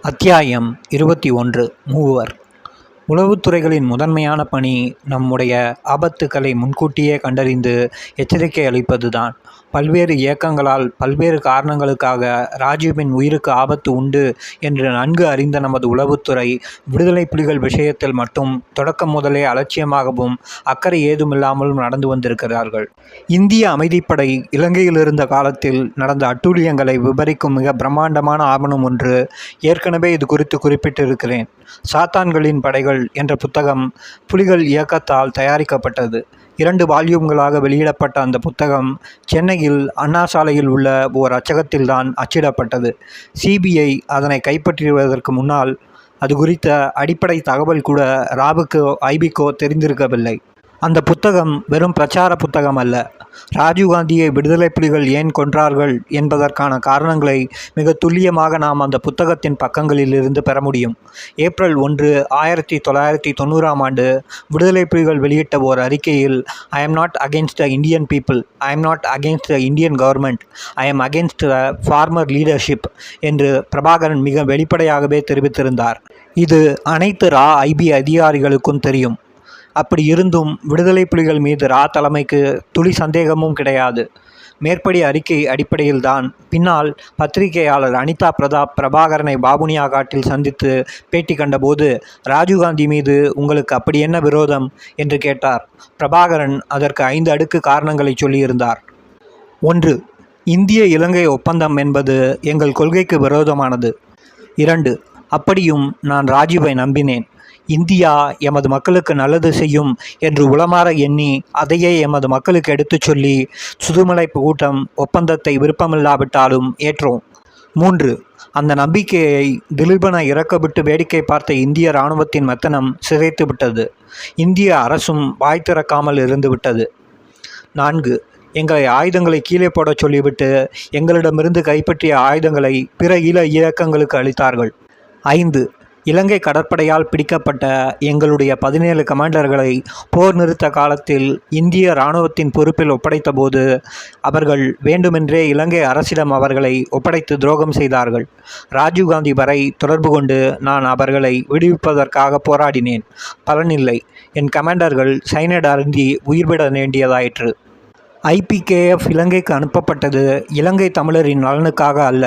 அத்தியாயம் 21 மூவர். உளவுத்துறைகளின் முதன்மையான பணி நம்முடைய ஆபத்துக்களை முன்கூட்டியே கண்டறிந்து எச்சரிக்கை அளிப்பதுதான். பல்வேறு இயக்கங்களால் பல்வேறு காரணங்களுக்காக ராஜீவின் உயிருக்கு ஆபத்து உண்டு என்று நன்கு அறிந்த நமது உளவுத்துறை விடுதலை புலிகள் விஷயத்தில் மட்டும் தொடக்கம் முதலே அலட்சியமாகவும் அக்கறை ஏதுமில்லாமலும் நடந்து வந்திருக்கிறார்கள். இந்திய அமைதிப்படை இலங்கையில் இருந்த காலத்தில் நடந்த அட்டூழியங்களை விவரிக்கும் மிக பிரம்மாண்டமான ஆவணம் ஒன்று ஏற்கனவே இது குறித்து குறிப்பிட்டிருக்கிறேன். சாத்தான்களின் படைகள் என்ற புத்தகம் புலிகள் இயக்கத்தால் தயாரிக்கப்பட்டது. 2 வால்யூம்களாக வெளியிடப்பட்ட அந்த புத்தகம் சென்னையில் அண்ணா சாலையில் உள்ள ஓர் அச்சகத்தில்தான் அச்சிடப்பட்டது. சிபிஐ அதனை கைப்பற்றுவதற்கு முன்னால் அது குறித்த அடிப்படை தகவல் கூட ராவுக்கோ ஐபிக்கோ தெரிந்திருக்கவில்லை. அந்த புத்தகம் வெறும் பிரச்சார புத்தகம் அல்ல. ராஜீவ்காந்தியை விடுதலை புலிகள் ஏன் கொன்றார்கள் என்பதற்கான காரணங்களை மிக துல்லியமாக நாம் அந்த புத்தகத்தின் பக்கங்களில் இருந்து பெற முடியும். ஏப்ரல் 1, 1990 விடுதலை புலிகள் வெளியிட்ட ஓர் அறிக்கையில், I am not against the Indian people, I am not against the Indian government, I am against the former leadership என்று பிரபாகரன் மிக வெளிப்படையாகவே தெரிவித்திருந்தார். இது அனைத்து ஐபி அதிகாரிகளுக்கும் தெரியும். அப்படி இருந்தும் விடுதலை புலிகள் மீது தலைமைக்கு துளி சந்தேகமும் கிடையாது. மேற்படி அறிக்கை அடிப்படையில்தான் பின்னால் பத்திரிகையாளர் அனிதா பிரதாப் பிரபாகரனை பாபுனியா காட்டில் சந்தித்து பேட்டி கண்டபோது, ராஜீவ்காந்தி மீது உங்களுக்கு அப்படி என்ன விரோதம் என்று கேட்டார். பிரபாகரன் அதற்கு 5 அடுக்கு காரணங்களை சொல்லியிருந்தார். 1. இந்திய இலங்கை ஒப்பந்தம் என்பது எங்கள் கொள்கைக்கு விரோதமானது. 2. அப்படியும் நான் ராஜீவை நம்பினேன். இந்தியா எமது மக்களுக்கு நல்லது செய்யும் என்று உளமாற எண்ணி அதையே எமது மக்களுக்கு எடுத்துச் சொல்லி சுதுமலை கூட்டம் ஒப்பந்தத்தை விருப்பமில்லாவிட்டாலும் ஏற்றோம். 3. அந்த நம்பிக்கையை திலீபனை இறக்கவிட்டு வேடிக்கை பார்த்த இந்திய இராணுவத்தின் மெத்தனம் சிதைத்து விட்டது. இந்திய அரசும் வாய் திறக்காமல் இருந்து விட்டது. 4. எங்களை ஆயுதங்களை கீழே போட சொல்லிவிட்டு எங்களிடமிருந்து கைப்பற்றிய ஆயுதங்களை பிற இயக்கங்களுக்கு அளித்தார்கள். 5. இலங்கை கடற்படையால் பிடிக்கப்பட்ட எங்களுடைய 17 கமாண்டர்களை போர் நிறுத்த காலத்தில் இந்திய இராணுவத்தின் பொறுப்பில் ஒப்படைத்தபோது அவர்கள் வேண்டுமென்றே இலங்கை அரசிடம் அவர்களை ஒப்படைத்து துரோகம் செய்தார்கள். ராஜீவ்காந்தி வரை தொடர்பு கொண்டு நான் அவர்களை விடுவிப்பதற்காக போராடினேன். பலனில்லை. என் கமாண்டர்கள் சைனைடு அருந்தி உயிர்விட வேண்டியதாயிற்று. ஐபிகேஎஃப் இலங்கைக்கு அனுப்பப்பட்டது இலங்கை தமிழரின் நலனுக்காக அல்ல,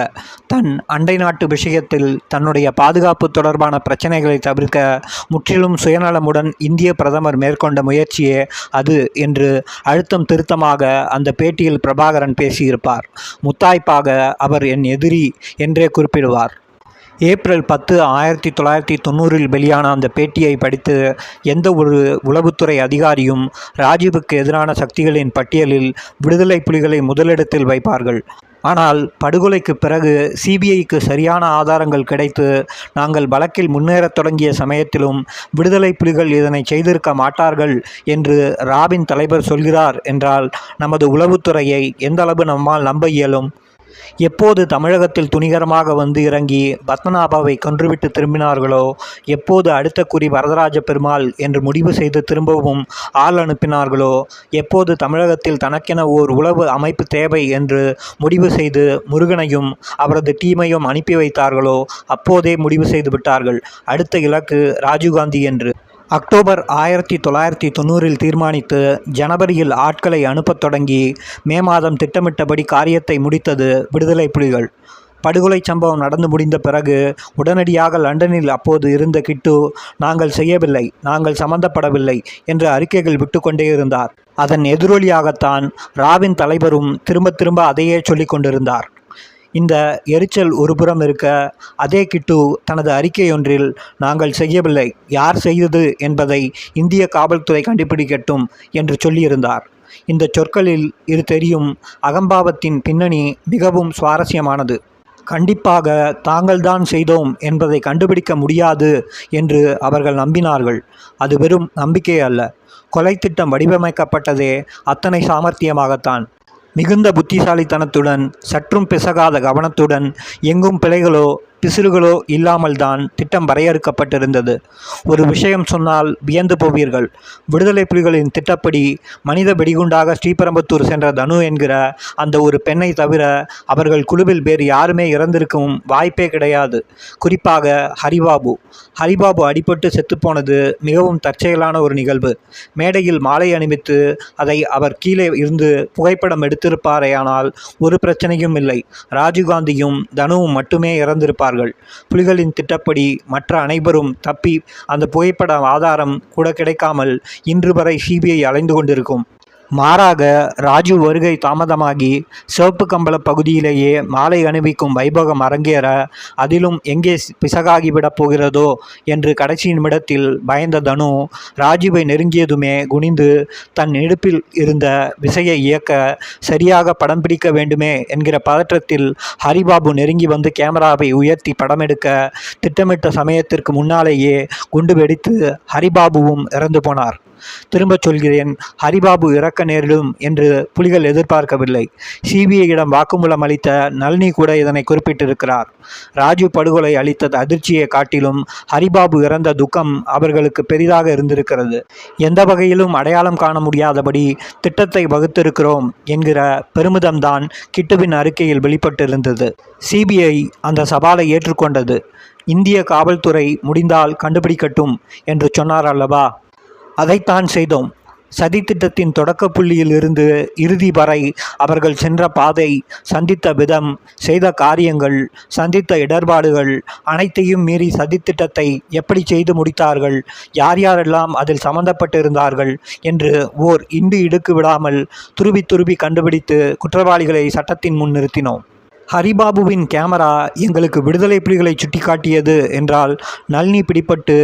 தன் அண்டை நாட்டு விஷயத்தில் தன்னுடைய பாதுகாப்பு தொடர்பான பிரச்சனைகளை தவிர்க்க முற்றிலும் சுயநலமுடன் இந்திய பிரதமர் மேற்கொண்ட முயற்சியே அது என்று அழுத்தம் திருத்தமாக அந்த பேட்டியில் பிரபாகரன் பேசியிருப்பார். முத்தாய்ப்பாக அவர் என் எதிரி என்றே குறிப்பிடுவார். ஏப்ரல் 10, 1990 வெளியான அந்த பேட்டியை படித்து எந்த ஒரு உளவுத்துறை அதிகாரியும் ராஜீவுக்கு எதிரான சக்திகளின் பட்டியலில் விடுதலை புலிகளை முதலிடத்தில் வைப்பார்கள். ஆனால் படுகொலைக்கு பிறகு சிபிஐக்கு சரியான ஆதாரங்கள் கிடைத்து நாங்கள் வழக்கில் முன்னேறத் தொடங்கிய சமயத்திலும் விடுதலை புலிகள் இதனை செய்திருக்க மாட்டார்கள் என்று ராவின் தலைவர் சொல்கிறார் என்றால் நமது உளவுத்துறையை எந்த அளவு நம்மால் நம்ப இயலும்? எப்போது தமிழகத்தில் துணிகரமாக வந்து இறங்கி பத்மநாபாவை கொன்றுவிட்டு திரும்பினார்களோ, எப்போது அடுத்த குறி வரதராஜ பெருமாள் என்று முடிவு செய்து திரும்பவும் ஆள் அனுப்பினார்களோ, எப்போது தமிழகத்தில் தனக்கென ஓர் உளவு அமைப்பு தேவை என்று முடிவு செய்து முருகனையும் அவரது டீமையும் அனுப்பி வைத்தார்களோ, அப்போதே முடிவு செய்து விட்டார்கள் அடுத்த இலக்கு ராஜீவ்காந்தி என்று. அக்டோபர் 1990 தீர்மானித்து ஜனவரியில் ஆட்களை அனுப்பத் தொடங்கி மே மாதம் திட்டமிட்டபடி காரியத்தை முடித்தது விடுதலை புலிகள். படுகொலை சம்பவம் நடந்து முடிந்த பிறகு உடனடியாக லண்டனில் அப்போது இருந்த கிட்டு, நாங்கள் செய்யவில்லை, நாங்கள் சம்பந்தப்படவில்லை என்ற அறிக்கைகள் விட்டு கொண்டே இருந்தார். அதன் எதிரொலியாகத்தான் ராவின் தலைவரும் திரும்ப திரும்ப அதையே சொல்லிக் கொண்டிருந்தார். இந்த எரிச்சல் ஒருபுறம் இருக்க, அதே கிட்டு தனது அறிக்கையொன்றில் நாங்கள் செய்யவில்லை, யார் செய்தது என்பதை இந்திய காவல்துறை கண்டுபிடிக்கட்டும் என்று சொல்லியிருந்தார். இந்த சொற்களில் இது தெரியும் அகம்பாவத்தின் பின்னணி மிகவும் சுவாரஸ்யமானது. கண்டிப்பாக தாங்கள்தான் செய்தோம் என்பதை கண்டுபிடிக்க முடியாது என்று அவர்கள் நம்பினார்கள். அது வெறும் நம்பிக்கை அல்ல. கொலை திட்டம் வடிவமைக்கப்பட்டதே அத்தனை சாமர்த்தியமாகத்தான். மிகுந்த புத்திசாலித்தனத்துடன், சற்றும் பிசகாத கவனத்துடன், எங்கும் பிழைகளோ பிசிறுகளோ இல்லாமல் தான் திட்டம் வரையறுக்கப்பட்டிருந்தது. ஒரு விஷயம் சொன்னால் வியந்து போவீர்கள். விடுதலை புலிகளின் திட்டப்படி மனித வெடிகுண்டாக ஸ்ரீபெரும்புத்தூர் சென்ற தனு என்கிற அந்த ஒரு பெண்ணை தவிர அவர்கள் குழுவில் வேறு யாருமே இறந்திருக்கும் வாய்ப்பே கிடையாது. குறிப்பாக ஹரிபாபு அடிபட்டு செத்துப்போனது மிகவும் தற்செயலான ஒரு நிகழ்வு. மேடையில் மாலை அணிவித்து அதை அவர் கீழே இருந்து புகைப்படம் எடுத்திருப்பாரேயானால் ஒரு பிரச்சனையும் இல்லை. ராஜீவ்காந்தியும் தனுவும் மட்டுமே இறந்திருப்பார்கள். புலிகளின் திட்டப்படி மற்ற அனைவரும் தப்பி அந்த புகைப்பட ஆதாரம் கூட கிடைக்காமல் இன்று வரை சிபிஐ அலைந்து கொண்டிருக்கும். மாறாக ராஜீவ் வருகை தாமதமாகி சிவப்பு கம்பள பகுதியிலேயே மாலை அணிவிக்கும் வைபவம் அரங்கேற அதிலும் எங்கே பிசகாகிவிடப் போகிறதோ என்று கடைசி நிமிடத்தில் பயந்த தனு ராஜீவை நெருங்கியதுமே குனிந்து தன் இடுப்பில் இருந்த விசையை இயக்க சரியாக படம் பிடிக்க வேண்டுமே என்கிற பதற்றத்தில் ஹரிபாபு நெருங்கி வந்து கேமராவை உயர்த்தி படமெடுக்க திட்டமிட்ட சமயத்திற்கு முன்னாலேயே குண்டு வெடித்து ஹரிபாபுவும் இறந்து போனார். திரும்பச் சொல்கிறேன், ஹரிபாபு இறக்க நேரிடும் என்று புலிகள் எதிர்பார்க்கவில்லை. சிபிஐயிடம் வாக்குமூலம் அளித்த நளினி கூட இதனை குறிப்பிட்டிருக்கிறார். ராஜீவ் படுகொலை அளித்த அதிர்ச்சியை காட்டிலும் ஹரிபாபு இறந்த துக்கம் அவர்களுக்கு பெரிதாக இருந்திருக்கிறது. எந்த வகையிலும் அடையாளம் காண முடியாதபடி திட்டத்தை வகுத்திருக்கிறோம் என்கிற பெருமிதம்தான் கிட்டுவின் அறிக்கையில் வெளிப்பட்டிருந்தது. சிபிஐ அந்த சவாலை ஏற்றுக்கொண்டது. இந்திய காவல்துறை முடிந்தால் கண்டுபிடிக்கட்டும் என்று சொன்னார் அல்லவா? அதைத்தான் செய்தோம். சதித்திட்டத்தின் தொடக்க புள்ளியில் இருந்து இறுதி வரை அவர்கள் சென்ற பாதை, சந்தித்த விதம், செய்த காரியங்கள், சந்தித்த இடர்பாடுகள் அனைத்தையும் மீறி சதித்திட்டத்தை எப்படி செய்து முடித்தார்கள், யார் யாரெல்லாம் அதில் சம்பந்தப்பட்டிருந்தார்கள் என்று ஓர் இண்டு இடுக்கு விடாமல் துருவி கண்டுபிடித்து குற்றவாளிகளை சட்டத்தின் முன் நிறுத்தினோம். ஹரிபாபுவின் கேமரா எங்களுக்கு விடுதலை புலிகளை சுட்டி காட்டியது என்றால் நளினி பிடிபட்டு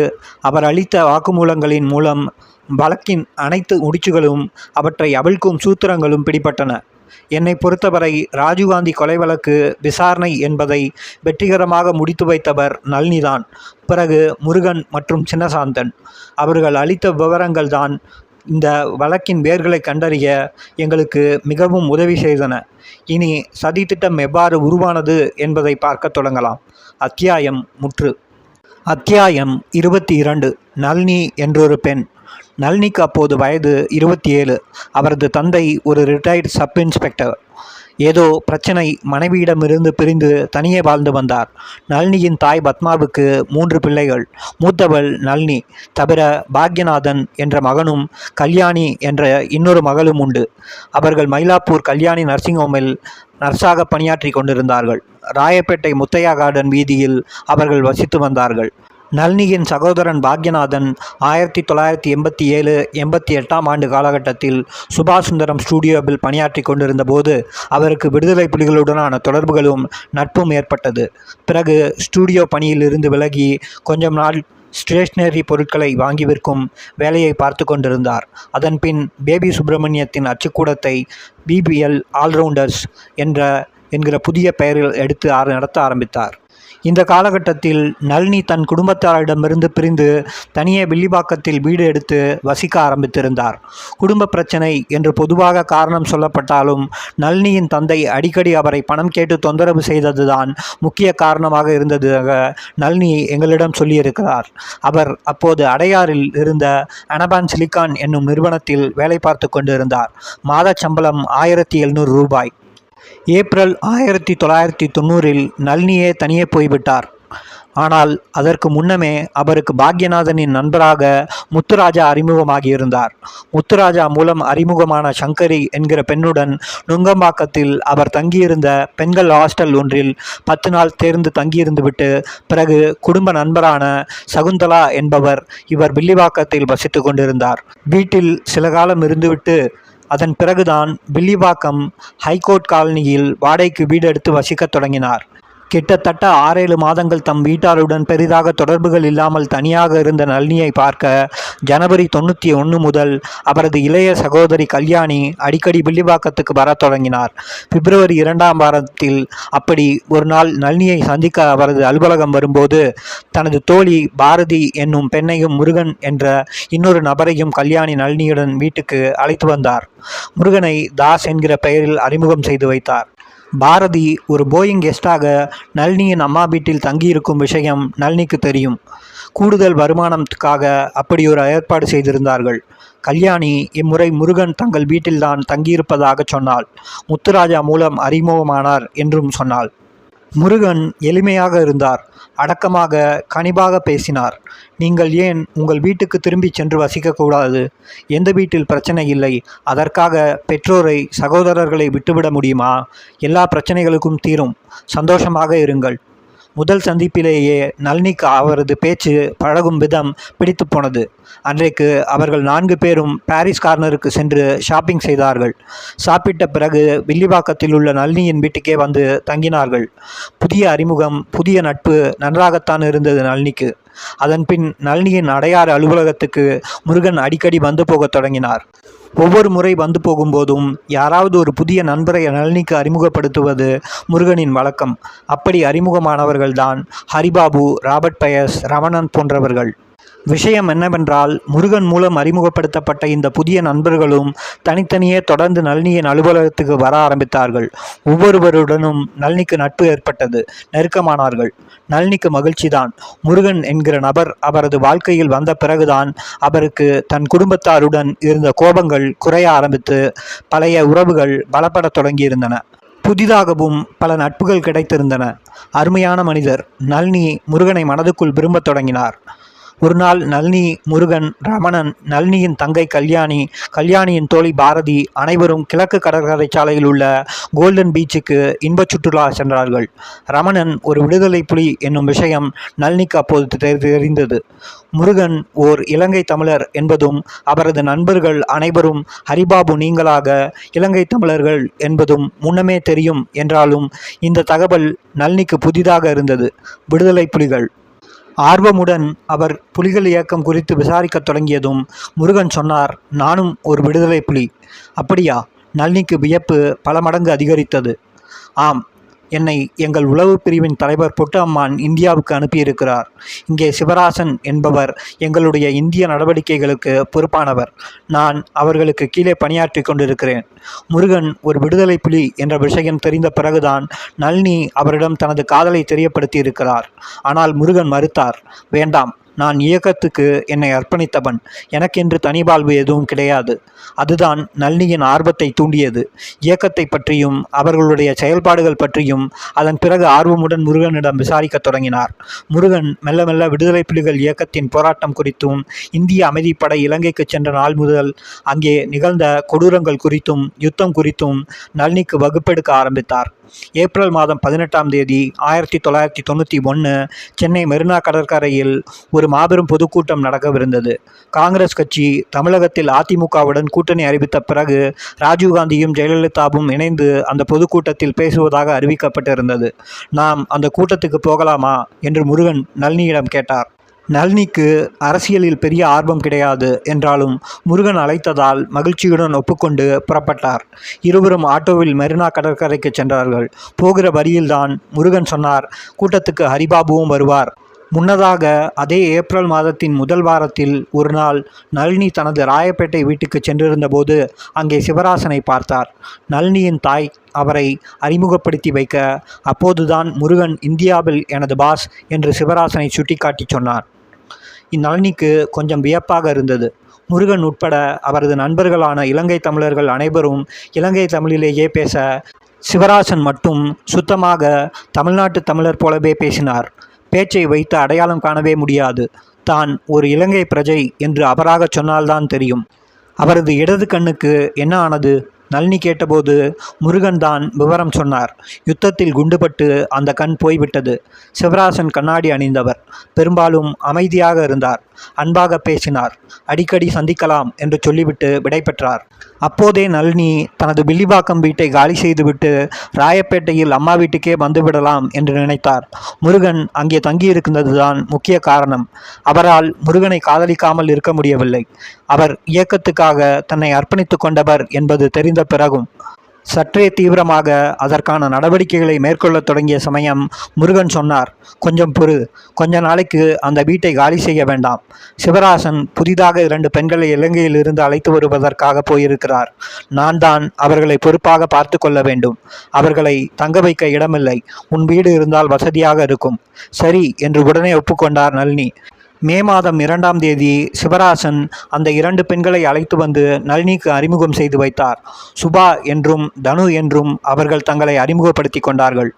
அவர் அளித்த வாக்குமூலங்களின் மூலம் வழக்கின் அனைத்து முடிச்சுகளும் அவற்றை அவிழ்க்கும் சூத்திரங்களும் பிடிபட்டன. என்னை பொறுத்தவரை ராஜீவ்காந்தி கொலை வழக்கு விசாரணை என்பதை வெற்றிகரமாக முடித்து வைத்தவர் நளினிதான். பிறகு முருகன் மற்றும் சின்னசாந்தன் அவர்கள் அளித்த விவரங்கள்தான் இந்த வழக்கின் வேர்களை கண்டறிய எங்களுக்கு மிகவும் உதவி செய்தன. இனி சதித்திட்டம் எவ்வாறு உருவானது என்பதை பார்க்க தொடங்கலாம். அத்தியாயம் முற்று. அத்தியாயம் 22. நளினி என்றொரு பெண். நளினிக்கு அப்போது வயது 27. அவரது தந்தை ஒரு ரிட்டையர்டு சப் இன்ஸ்பெக்டர். ஏதோ பிரச்சனை மனைவியிடமிருந்து பிரிந்து தனியே வாழ்ந்து வந்தார். நளினியின் தாய் பத்மாவுக்கு 3 பிள்ளைகள். மூத்தவள் நளினி தவிர பாக்யநாதன் என்ற மகனும் கல்யாணி என்ற இன்னொரு மகளும் உண்டு. அவர்கள் மயிலாப்பூர் கல்யாணி நர்சிங் ஹோமில் நர்ஸாக பணியாற்றி கொண்டிருந்தார்கள். ராயப்பேட்டை முத்தையா கார்டன் வீதியில் அவர்கள் வசித்து வந்தார்கள். நளினியின் சகோதரன் பாக்யநாதன் 1987-88 ஆண்டு காலகட்டத்தில் சுபாஷ் சுந்தரம் ஸ்டூடியோவில் பணியாற்றி கொண்டிருந்த போது அவருக்கு விடுதலை புலிகளுடனான தொடர்புகளும் நட்பும் ஏற்பட்டது. பிறகு ஸ்டூடியோ பணியில் இருந்து விலகி கொஞ்சம் நாள் ஸ்டேஷ்னரி பொருட்களை வாங்கி விற்கும் வேலையை பார்த்து கொண்டிருந்தார். அதன் பின் பேபி சுப்பிரமணியத்தின் அச்சுக்கூடத்தை பிபிஎல் ஆல்ரவுண்டர்ஸ் என்கிற புதிய பெயரில் எடுத்து நடத்த ஆரம்பித்தார். இந்த காலகட்டத்தில் நளினி தன் குடும்பத்தாரிடமிருந்து பிரிந்து தனியே வில்லிவாக்கத்தில் வீடு எடுத்து வசிக்க ஆரம்பித்திருந்தார். குடும்ப பிரச்சனை என்று பொதுவாக காரணம் சொல்லப்பட்டாலும் நளினியின் தந்தை அடிக்கடி அவரை பணம் கேட்டு தொந்தரவு செய்ததுதான் முக்கிய காரணமாக இருந்ததாக நளினி எங்களிடம் சொல்லியிருக்கிறார். அவர் அப்போது அடையாறில் இருந்த அனபான் சிலிகான் என்னும் நிறுவனத்தில் வேலை பார்த்து கொண்டிருந்தார். மாத சம்பளம் 1700 ரூபாய். ஏப்ரல் 1990 நளினியே தனியே போய்விட்டார். ஆனால் அதற்கு முன்னமே அவருக்கு பாக்யநாதனின் நண்பராக முத்துராஜா அறிமுகமாகியிருந்தார். முத்துராஜா மூலம் அறிமுகமான சங்கரி என்கிற பெண்ணுடன் நுங்கம்பாக்கத்தில் அவர் தங்கியிருந்த பெண்கள் ஹாஸ்டல் ஒன்றில் 10 நாள் தேர்ந்து தங்கியிருந்துவிட்டு பிறகு குடும்ப நண்பரான சகுந்தலா என்பவர் இவர் வில்லிவாக்கத்தில் வசித்து கொண்டிருந்தார். வீட்டில் சில காலம் இருந்துவிட்டு அதன் பிறகுதான் வில்லிவாக்கம் ஹைகோர்ட் காலனியில் வாடகைக்கு வீடு எடுத்து வசிக்கத் தொடங்கினார். கிட்டத்தட்ட 6-7 மாதங்கள் தம் வீட்டாருடன் பெரிதாக தொடர்புகள் இல்லாமல் தனியாக இருந்த நளினியை பார்க்க ஜனவரி 91 முதல் அவரது இளைய சகோதரி கல்யாணி அடிக்கடி வில்லிவாக்கத்துக்கு வர தொடங்கினார். பிப்ரவரி 2ஆம் வாரத்தில் அப்படி ஒரு நாள் நளினியை சந்திக்க அவரது அலுவலகம் வரும்போது தனது தோழி பாரதி என்னும் பெண்ணையும் முருகன் என்ற இன்னொரு நபரையும் கல்யாணி நளினியுடன் வீட்டுக்கு அழைத்து வந்தார். முருகனை தாஸ் என்கிற பெயரில் அறிமுகம் செய்து வைத்தார். பாரதி ஒரு போயிங் கெஸ்டாக நளினியின் அம்மா வீட்டில் தங்கியிருக்கும் விஷயம் நளினிக்கு தெரியும். கூடுதல் வருமானத்துக்காக அப்படி ஒரு ஏற்பாடு செய்திருந்தார்கள். கல்யாணி இம்முறை முருகன் தங்கள் வீட்டில்தான் தங்கியிருப்பதாக சொன்னாள். முத்துராஜா மூலம் அறிமுகமானார் என்றும் சொன்னாள். முருகன் எளிமையாக இருந்தார். அடக்கமாக கனிவாக பேசினார். நீங்கள் ஏன் உங்கள் வீட்டுக்கு திரும்பி சென்று வசிக்கக்கூடாது? எந்த வீட்டில் பிரச்சனை இல்லை. அதற்காக பெற்றோரை சகோதரர்களை விட்டுவிட முடியுமா? எல்லா பிரச்சனைகளுக்கும் தீரும். சந்தோஷமாக இருங்கள். முதல் சந்திப்பிலேயே நளினிக்கு அவரது பேச்சு பழகும் விதம் பிடித்து போனது. அன்றைக்கு அவர்கள் 4 பேரும் பாரிஸ் கார்னருக்கு சென்று ஷாப்பிங் செய்தார்கள். சாப்பிட்ட பிறகு வில்லிவாக்கத்தில் உள்ள நளினியின் வீட்டுக்கே வந்து தங்கினார்கள். புதிய அறிமுகம், புதிய நட்பு நன்றாகத்தான் இருந்தது நளினிக்கு. அதன்பின் நளினியின் அடையாறு அலுவலகத்துக்கு முருகன் அடிக்கடி வந்து போகத் தொடங்கினார். ஒவ்வொரு முறை வந்து போகும்போதும் யாராவது ஒரு புதிய நண்பரை நளினிக்கு அறிமுகப்படுத்துவது முருகனின் வழக்கம். அப்படி அறிமுகமானவர்கள்தான் ஹரிபாபு, ராபர்ட் பயஸ், ரமணன் போன்றவர்கள். விஷயம் என்னவென்றால், முருகன் மூலம் அறிமுகப்படுத்தப்பட்ட இந்த புதிய நண்பர்களும் தனித்தனியே தொடர்ந்து நளினியின் அலுவலகத்துக்கு வர ஆரம்பித்தார்கள். ஒவ்வொருவருடனும் நளினிக்கு நட்பு ஏற்பட்டது. நெருக்கமானார்கள். நளினிக்கு மகிழ்ச்சிதான். முருகன் என்கிற நபர் அவரது வாழ்க்கையில் வந்த பிறகுதான் அவருக்கு தன் குடும்பத்தாருடன் இருந்த கோபங்கள் குறைய ஆரம்பித்து பழைய உறவுகள் பலப்படத் தொடங்கியிருந்தன. புதிதாகவும் பல நட்புகள் கிடைத்திருந்தன. அருமையான மனிதர். நளினி முருகனை மனதுக்குள் விரும்பத் தொடங்கினார். ஒரு நாள் நளினி, முருகன், ரமணன், நளினியின் தங்கை கல்யாணி, கல்யாணியின் தோழி பாரதி அனைவரும் கிழக்கு கடற்கரை சாலையில் உள்ள கோல்டன் பீச்சுக்கு இன்பச் சுற்றுலா சென்றார்கள். ரமணன் ஒரு விடுதலை புலி என்னும் விஷயம் நளினிக்கு அப்போது தெரிந்தது. முருகன் ஓர் இலங்கை தமிழர் என்பதும் அவரது நண்பர்கள் அனைவரும் ஹரிபாபு நீங்களாக இலங்கை தமிழர்கள் என்பதும் முன்னமே தெரியும் என்றாலும் இந்த தகவல் நளினிக்கு புதிதாக இருந்தது. விடுதலை புலிகள். ஆர்வமுடன் அவர் புலிகள் இயக்கம் குறித்து விசாரிக்கத் தொடங்கியதும் முருகன் சொன்னார், நானும் ஒரு விடுதலை புலி. அப்படியா? நளினிக்கு வியப்பு பல மடங்கு அதிகரித்தது. ஆம், என்னை எங்கள் உளவு பிரிவின் தலைவர் பொட்டு அம்மான் இந்தியாவுக்கு அனுப்பியிருக்கிறார். இங்கே சிவராசன் என்பவர் எங்களுடைய இந்திய நடவடிக்கைகளுக்கு பொறுப்பானவர். நான் அவர்களுக்கு கீழே பணியாற்றி கொண்டிருக்கிறேன். முருகன் ஒரு விடுதலை புலி என்ற விஷயம் தெரிந்த பிறகுதான் நளினி அவரிடம் தனது காதலை தெரியப்படுத்தியிருக்கிறார். ஆனால் முருகன் மறுத்தார். வேண்டாம், நான் இயக்கத்துக்கு என்னை அர்ப்பணித்தவன். எனக்கென்று தனி வாழ்வு எதுவும் கிடையாது. அதுதான் நளினியின் ஆர்வத்தை தூண்டியது. இயக்கத்தை பற்றியும் அவர்களுடைய செயல்பாடுகள் பற்றியும் அதன் பிறகு ஆர்வமுடன் முருகனிடம் விசாரிக்கத் தொடங்கினார். முருகன் மெல்ல மெல்ல விடுதலை புலிகள் இயக்கத்தின் போராட்டம் குறித்தும் இந்திய அமைதிப்படை இலங்கைக்கு சென்ற நாள் முதல் அங்கே நிகழ்ந்த கொடூரங்கள் குறித்தும் யுத்தம் குறித்தும் நளினிக்கு வகுப்பெடுக்க ஆரம்பித்தார். ஏப்ரல் மாதம் 18ஆம் தேதி 1991 சென்னை மெரினா கடற்கரையில் ஒரு மாபெரும் பொதுக்கூட்டம் நடக்கவிருந்தது. காங்கிரஸ் கட்சி தமிழகத்தில் அதிமுகவுடன் கூட்டணி அறிவித்த பிறகு ராஜீவ்காந்தியும் ஜெயலலிதாவும் இணைந்து அந்த பொதுக்கூட்டத்தில் பேசுவதாக அறிவிக்கப்பட்டிருந்தது. நாம் அந்த கூட்டத்துக்கு போகலாமா என்று முருகன் நளினியிடம் கேட்டார். நளினிக்கு அரசியலில் பெரிய ஆர்வம் கிடையாது என்றாலும் முருகன் அழைத்ததால் மகிழ்ச்சியுடன் ஒப்புக்கொண்டு புறப்பட்டார். இருவரும் ஆட்டோவில் மெரினா கடற்கரைக்கு சென்றார்கள். போகிற வழியில்தான் முருகன் சொன்னார், கூட்டத்துக்கு ஹரிபாபுவும் வருவார். முன்னதாக அதே ஏப்ரல் மாதத்தின் முதல் வாரத்தில் ஒரு நாள் நளினி தனது ராயப்பேட்டை வீட்டுக்கு சென்றிருந்தபோது அங்கே சிவராசனை பார்த்தார். நளினியின் தாய் அவரை அறிமுகப்படுத்தி வைக்க அப்போதுதான் முருகன் இந்தியாவில் எனது பாஸ் என்று சிவராசனை சுட்டிக்காட்டி சொன்னார். இந்நளினிக்கு கொஞ்சம் வியப்பாக இருந்தது. முருகன் உட்பட அவரது நண்பர்களான இலங்கை தமிழர்கள் அனைவரும் இலங்கை தமிழிலேயே பேச, சிவராசன் மட்டும் சுத்தமாக தமிழ்நாட்டு தமிழர் போலவே பேசினார். பேச்சை வைத்து அடையாளம் காணவே முடியாது. தான் ஒரு இலங்கை பிரஜை என்று அவராக சொன்னால்தான் தெரியும். அவரது இடது கண்ணுக்கு என்ன ஆனது? நளினி கேட்டபோது முருகன் தான் விவரம் சொன்னார். யுத்தத்தில் குண்டுபட்டு அந்த கண் போய்விட்டது. சிவராசன் கண்ணாடி அணிந்தவர். பெரும்பாலும் அமைதியாக இருந்தார். அன்பாக பேசினார். அடிக்கடி சந்திக்கலாம் என்று சொல்லிவிட்டு விடைபெற்றார். அப்போதே நளினி தனது வில்லிவாக்கம் வீட்டை காலி செய்துவிட்டு ராயப்பேட்டையில் அம்மா வீட்டுக்கே வந்துவிடலாம் என்று நினைத்தார். முருகன் அங்கே தங்கியிருந்ததுதான் முக்கிய காரணம். அவரால் முருகனை காதலிக்காமல் இருக்க முடியவில்லை. அவர் இயக்கத்துக்காக தன்னை அர்ப்பணித்து கொண்டவர் என்பது தெரிந்த பிறகும். சற்றே தீவிரமாக அதற்கான நடவடிக்கைகளை மேற்கொள்ளத் தொடங்கிய சமயம் முருகன் சொன்னார், கொஞ்சம் பொறு, கொஞ்ச நாளைக்கு அந்த வீட்டை காலி செய்ய வேண்டாம். சிவராசன் புதிதாக 2 பெண்களை இலங்கையிலிருந்து அழைத்து வருவதற்காக போயிருக்கிறார். நான் தான் அவர்களை பொறுப்பாக பார்த்து கொள்ள வேண்டும். அவர்களை தங்க வைக்க இடமில்லை. உன் வீடு இருந்தால் வசதியாக இருக்கும். சரி என்று உடனே ஒப்புக்கொண்டார் நளினி. மே மாதம் 2ஆம் தேதி சிவராசன் அந்த 2 பெண்களை அழைத்து வந்து நளினிக்கு அறிமுகம் செய்து வைத்தார். சுபா என்றும் தனு என்றும் அவர்கள் தங்களை அறிமுகப்படுத்தி கொண்டார்கள்.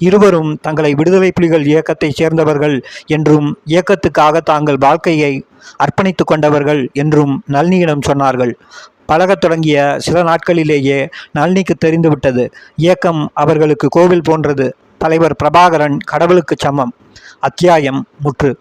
இருவரும் தங்களை விடுதலை புலிகள் இயக்கத்தைச் சேர்ந்தவர்கள் என்றும் இயக்கத்துக்காக தாங்கள் வாழ்க்கையை அர்ப்பணித்து கொண்டவர்கள் என்றும் நளினியிடம் சொன்னார்கள். பழகத் தொடங்கிய சில நாட்களிலேயே நளினிக்கு தெரிந்துவிட்டது, இயக்கம் அவர்களுக்கு கோவில் போன்றது. தலைவர் பிரபாகரன் கடவுளுக்கு சமம். அத்தியாயம் முற்று.